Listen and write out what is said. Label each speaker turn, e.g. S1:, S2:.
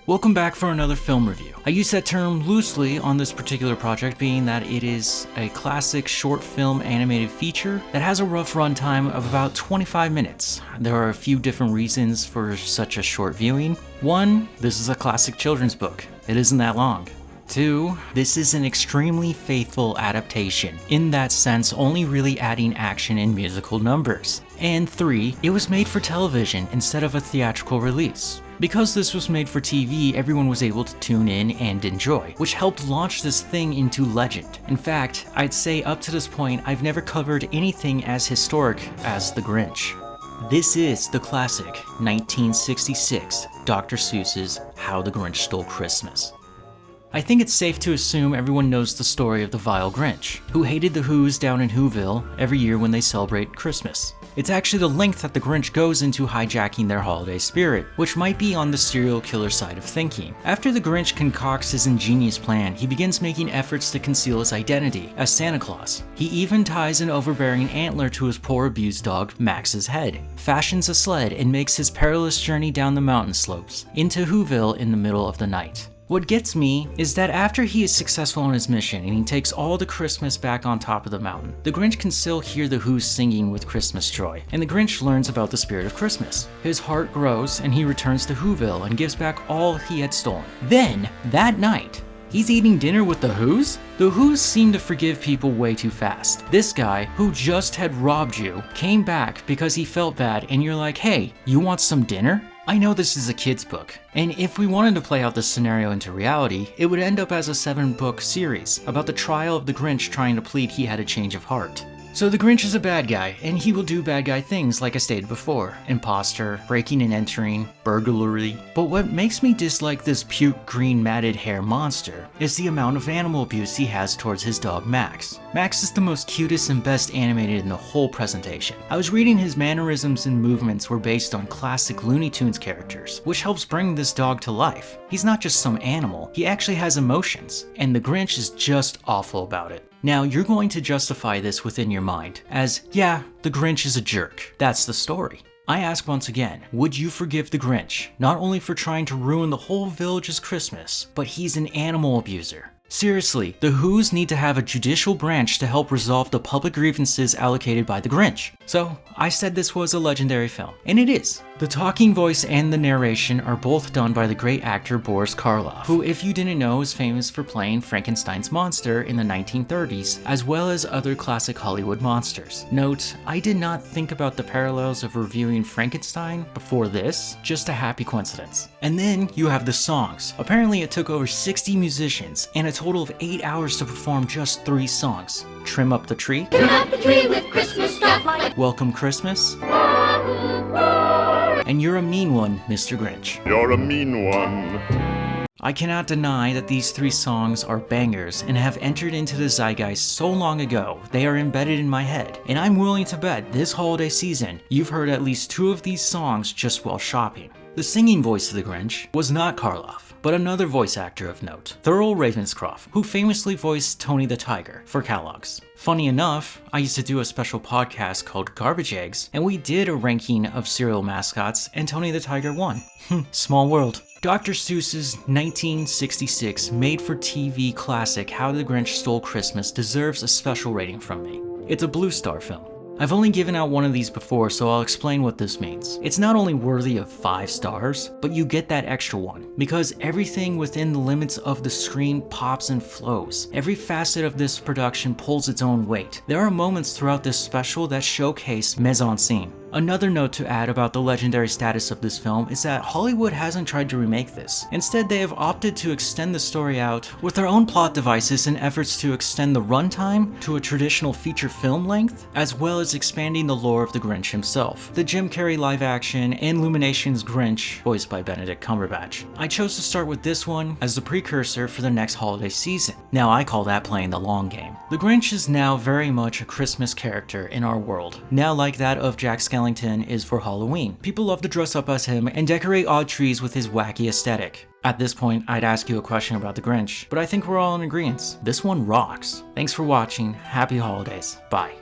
S1: Welcome back for another film review. I use that term loosely on this particular project, being that it is a classic short film animated feature that has a rough runtime of about 25 minutes. There are a few different reasons for such a short viewing. One, this is a classic children's book. It isn't that long. 2, this is an extremely faithful adaptation, in that sense only really adding action and musical numbers. And 3, it was made for television instead of a theatrical release. Because this was made for TV, everyone was able to tune in and enjoy, which helped launch this thing into legend. In fact, I'd say up to this point, I've never covered anything as historic as The Grinch. This is the classic 1966 Dr. Seuss's How the Grinch Stole Christmas. I think it's safe to assume everyone knows the story of the vile Grinch, who hated the Who's down in Whoville every year when they celebrate Christmas. It's actually the length that the Grinch goes into hijacking their holiday spirit, which might be on the serial killer side of thinking. After the Grinch concocts his ingenious plan, he begins making efforts to conceal his identity as Santa Claus. He even ties an overbearing antler to his poor abused dog Max's head, fashions a sled, and makes his perilous journey down the mountain slopes into Whoville in the middle of the night. What gets me is that after he is successful on his mission and he takes all the Christmas back on top of the mountain, the Grinch can still hear the Who's singing with Christmas joy, and the Grinch learns about the spirit of Christmas. His heart grows and he returns to Whoville and gives back all he had stolen. Then, that night, he's eating dinner with the Who's? The Who's seem to forgive people way too fast. This guy, who just had robbed you, came back because he felt bad, and you're like, hey, you want some dinner? I know this is a kid's book, and if we wanted to play out this scenario into reality, it would end up as a 7-book series about the trial of the Grinch trying to plead he had a change of heart. So the Grinch is a bad guy, and he will do bad guy things like I stated before. Imposter, breaking and entering, burglary. But what makes me dislike this puke green matted hair monster is the amount of animal abuse he has towards his dog Max. Max is the most cutest and best animated in the whole presentation. I was reading his mannerisms and movements were based on classic Looney Tunes characters, which helps bring this dog to life. He's not just some animal, he actually has emotions, and the Grinch is just awful about it. Now, you're going to justify this within your mind as, yeah, the Grinch is a jerk. That's the story. I ask once again, would you forgive the Grinch, not only for trying to ruin the whole village's Christmas, but he's an animal abuser? Seriously, the Who's need to have a judicial branch to help resolve the public grievances allocated by the Grinch. So, I said this was a legendary film, and it is. The talking voice and the narration are both done by the great actor Boris Karloff, who, if you didn't know, is famous for playing Frankenstein's monster in the 1930s, as well as other classic Hollywood monsters. Note, I did not think about the parallels of reviewing Frankenstein before this, just a happy coincidence. And then you have the songs. Apparently it took over 60 musicians and a total of 8 hours to perform just 3 songs. Trim Up the Tree,
S2: Trim up the tree with Christmas stuff like
S1: Welcome Christmas, and You're a Mean One, Mr. Grinch.
S3: You're a mean one.
S1: I cannot deny that these 3 songs are bangers and have entered into the zeitgeist so long ago, they are embedded in my head. And I'm willing to bet this holiday season, you've heard at least 2 of these songs just while shopping. The singing voice of the Grinch was not Karloff, but another voice actor of note, Thurl Ravenscroft, who famously voiced Tony the Tiger for Kellogg's. Funny enough, I used to do a special podcast called Garbage Eggs, and we did a ranking of cereal mascots, and Tony the Tiger won. Small world. Dr. Seuss's 1966 made-for-TV classic How the Grinch Stole Christmas deserves a special rating from me. It's a Blue Star film. I've only given out one of these before, so I'll explain what this means. It's not only worthy of 5 stars, but you get that extra one, because everything within the limits of the screen pops and flows. Every facet of this production pulls its own weight. There are moments throughout this special that showcase mise-en-scene. Another note to add about the legendary status of this film is that Hollywood hasn't tried to remake this. Instead, they have opted to extend the story out with their own plot devices in efforts to extend the runtime to a traditional feature film length, as well as expanding the lore of the Grinch himself. The Jim Carrey live action and Illumination's Grinch, voiced by Benedict Cumberbatch. I chose to start with this one as the precursor for the next holiday season. Now I call that playing the long game. The Grinch is now very much a Christmas character in our world, now like that of Jack Skellington is for Halloween. People love to dress up as him and decorate odd trees with his wacky aesthetic. At this point, I'd ask you a question about the Grinch, but I think we're all in agreement. This one rocks. Thanks for watching. Happy holidays. Bye.